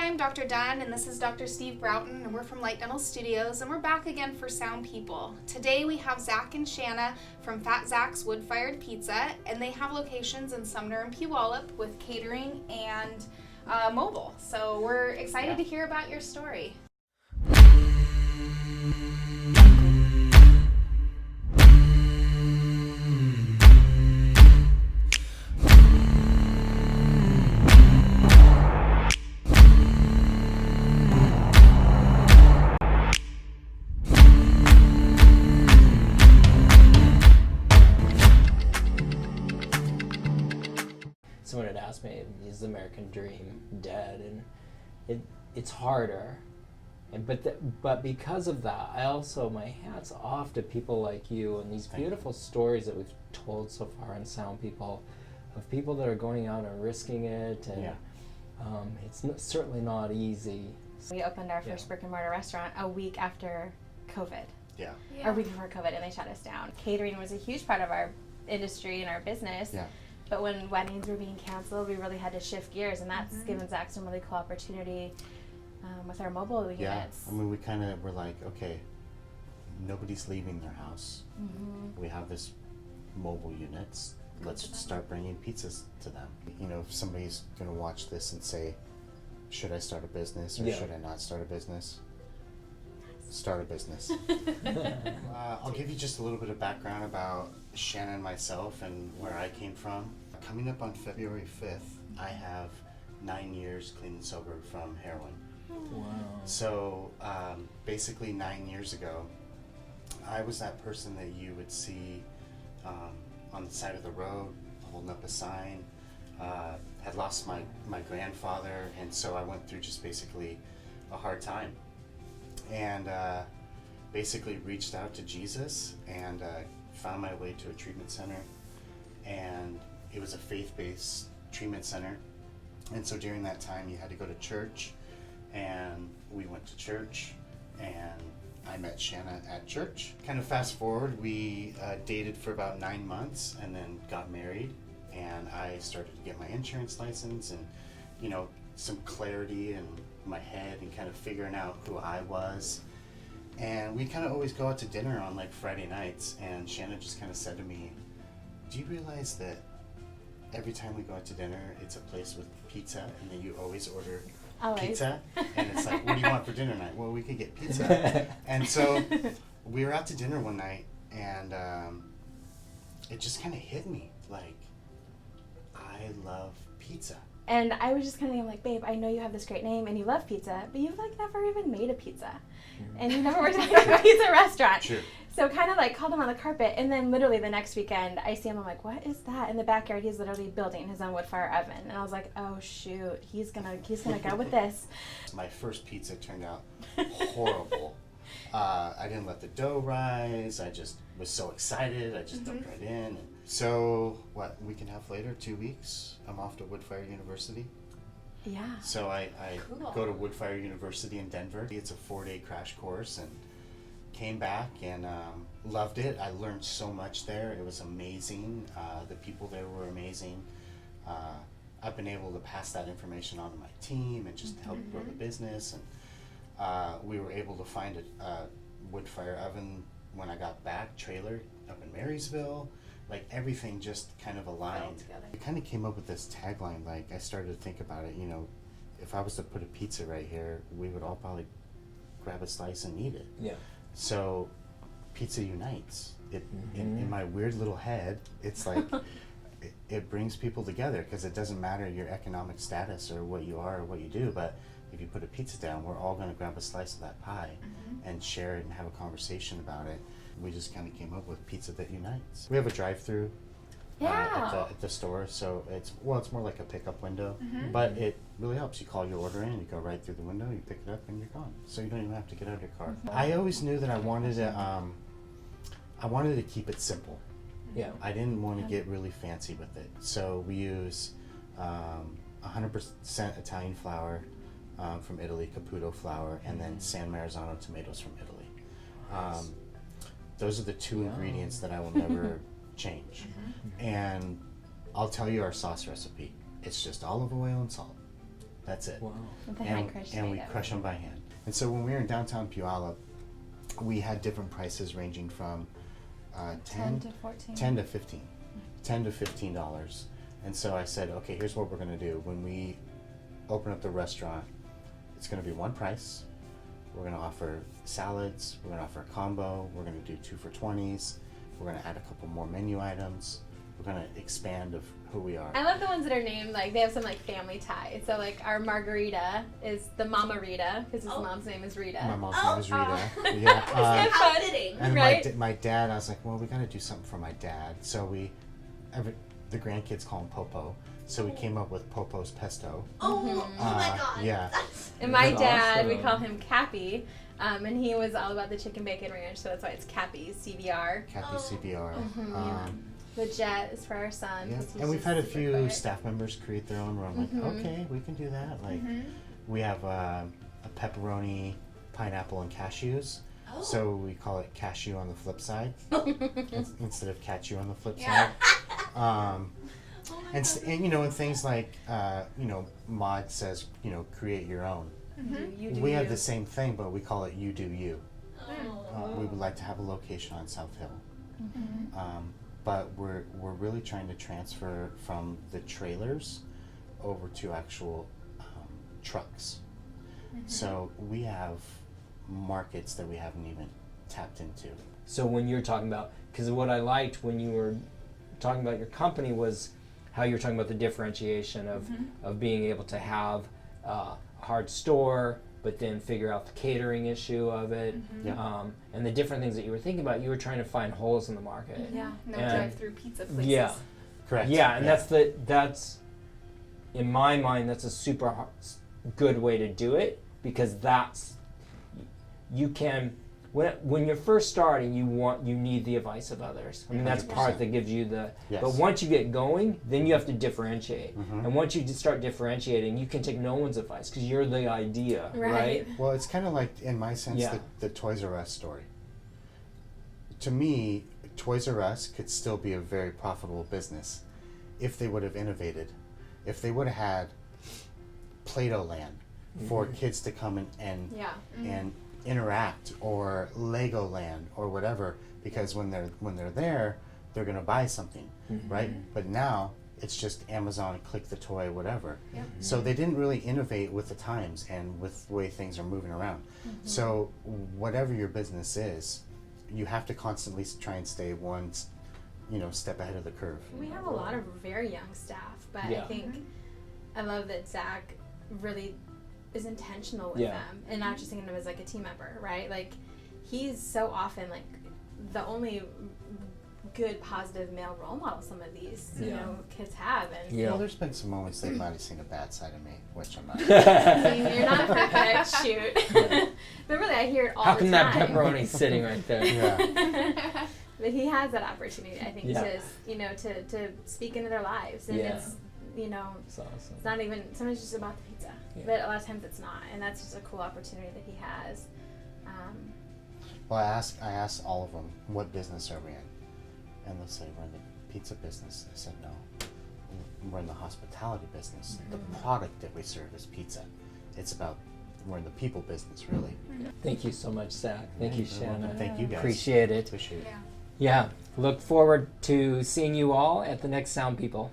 I'm Dr. Dunn, and this is Dr. Steve Broughton, and we're from Light Dental Studios, and we're back again for Sound People. Today we have Zach and Shanna from Fat Zach's Wood-Fired Pizza, and they have locations in Sumner and Puyallup with catering and mobile. So we're excited to hear about your story. Someone had asked me, is the American dream dead? And it's harder. But because of that, I also, my hat's off to people like you and these beautiful stories that we've told so far in Sound People, of people that are going out and risking it, and it's certainly not easy. We opened our first brick and mortar restaurant a week after COVID. A week before COVID, and they shut us down. Catering was a huge part of our industry and our business. But when weddings were being canceled, we really had to shift gears, and that's given Zach some really cool opportunity with our mobile units. I mean, we kind of were like, okay, nobody's leaving their house. We have this mobile units. Let's start bringing pizzas to them. You know, if somebody's going to watch this and say, should I start a business or should I not start a business? Start a business. I'll give you just a little bit of background about Shanna and myself and where I came from. Coming up on February 5th, I have 9 years clean and sober from heroin. Wow. So basically 9 years ago, I was that person that you would see on the side of the road holding up a sign. Had lost my grandfather, and so I went through just basically a hard time. And basically reached out to Jesus and found my way to a treatment center, and it was a faith-based treatment center. And so during that time you had to go to church, and we went to church, and I met Shanna at church. Kind of fast forward, we dated for about 9 months and then got married, and I started to get my insurance license and, you know, some clarity in my head and kind of figuring out who I was. And we kind of always go out to dinner on like Friday nights, and Shanna just kind of said to me, do you realize that every time we go out to dinner it's a place with pizza, and that you always order pizza? And it's like, what do you want for dinner tonight? Well, we could get pizza. And so we were out to dinner one night, and it just kind of hit me, like, I love pizza. And I was just kind of thinking, like, babe, I know you have this great name and you love pizza, but you've like never even made a pizza. And you never worked at a pizza restaurant. True. So kind of like called him on the carpet, and then literally the next weekend I see him, I'm like, what is that? In the backyard he's literally building his own wood fire oven. And I was like, oh shoot, he's gonna go with this. My first pizza turned out horrible. I didn't let the dough rise. I just was so excited. I just dumped right in. And so, what, week and a half later, 2 weeks, I'm off to Woodfire University. Yeah. So I go to Woodfire University in Denver. It's a 4-day crash course, and came back and loved it. I learned so much there. It was amazing. The people there were amazing. I've been able to pass that information on to my team and just help grow the business. And we were able to find a wood fire oven when I got back, trailer up in Marysville. Like, everything just kind of aligned. We kind of came up with this tagline. Like, I started to think about it, you know, if I was to put a pizza right here, we would all probably grab a slice and eat it. Yeah. So pizza unites. In my weird little head, it's like it brings people together, because it doesn't matter your economic status or what you are or what you do, but if you put a pizza down, we're all going to grab a slice of that pie and share it and have a conversation about it. We just kind of came up with pizza that unites. We have a drive-through at the store, so it's more like a pickup window, but it really helps. You call your order in, you go right through the window, you pick it up, and you're gone. So you don't even have to get out of your car. I always knew that I wanted to keep it simple. Yeah. I didn't want to get really fancy with it. So we use 100% Italian flour from Italy, Caputo flour, and then San Marzano tomatoes from Italy. Those are the two ingredients that I will never change. And I'll tell you our sauce recipe. It's just olive oil and salt. That's it. Wow. With the hand crush and we tomato. crush them by hand. And so when we were in downtown Puyallup, we had different prices ranging from 10 to 14. 10 to 15. $10 to $15. And so I said, okay, here's what we're going to do. When we open up the restaurant, it's going to be one price. We're going to offer salads. We're going to offer a combo. We're going to do 2 for $20s. We're going to add a couple more menu items. We're going to expand of who we are. I love the ones that are named, like, they have some, like, family ties. So, like, our margarita is the Mama Rita, because his mom's name is Rita. My mom's name is Rita. Yeah. How fitting. And Right? my dad, I was like, well, we got to do something for my dad. So the grandkids call him Popo. So we came up with Popo's Pesto. Oh my God. Yeah. And my That's dad, we awesome. call him Cappy, and he was all about the chicken bacon ranch, so that's why it's Cappy, CBR. Cappy CBR. Yeah. The Jet is for our son. Yeah. 'cause he's And we've just had a super few quick. staff members create their own where I'm like, okay, we can do that. Like, we have a pepperoni, pineapple, and cashews. Oh. So we call it cashew on the flip side instead of catch you on the flip Yeah. side. Oh my And, God. and you know, and things like, Maud says, create your own. You do We you. have the same thing, but we call it you do you. Oh. We would like to have a location on South Hill. But we're really trying to transfer from the trailers over to actual trucks. So we have markets that we haven't even tapped into. So when you're talking about, because what I liked when you were talking about your company was how you were talking about the differentiation of being able to have a hard store, but then figure out the catering issue of it, and the different things that you were thinking about. You were trying to find holes in the market. Yeah. No And- drive-through pizza places. Yeah, Correct. yeah, and that's in my mind that's a super good way to do it, because you can when you're first starting, you need the advice of others. I mean, that's part 100%. that gives you the. Yes. But once you get going, then you have to differentiate. Mhm. And once you start differentiating, you can take no one's advice because you're the idea, right? Well, it's kind of like, in my sense, Yeah. the Toys R Us story. To me, Toys R Us could still be a very profitable business if they would have innovated. If they would have had Play-Doh Land for kids to come and Yeah. and interact, or Lego Land or whatever, because when they're there, they're gonna buy something, right? But now it's just Amazon, click the toy, whatever. Yep. So they didn't really innovate with the times and with the way things are moving around. So whatever your business is, you have to constantly try and stay one step ahead of the curve. We have a lot of very young staff, but Yeah. I think I love that Zach really is intentional with Yeah. them and not just thinking of him as like a team member, right? Like, he's so often like the only good positive male role model some of these kids have, and Yeah. Well, there's been some moments they might have seen a bad side of me, which I'm not. I mean, you're not perfect, shoot. But really, I hear it all How the come time. that pepperoni's sitting right there? Yeah. But he has that opportunity, I think, Yeah. to speak into their lives, and Yeah. it's It's awesome. it's not even sometimes just about the pizza, Yeah. but a lot of times it's not, and that's just a cool opportunity that he has. Well, I asked all of them, what business are we in? And they'll say, we're in the pizza business. I said, no, we're in the hospitality business. The product that we serve is pizza. It's about, we're in the people business, really. Thank you so much, Zach. Thank you, You're welcome. Shanna. Thank you, guys. Appreciate it. Appreciate it. Yeah. Yeah. Look forward to seeing you all at the next Sound People.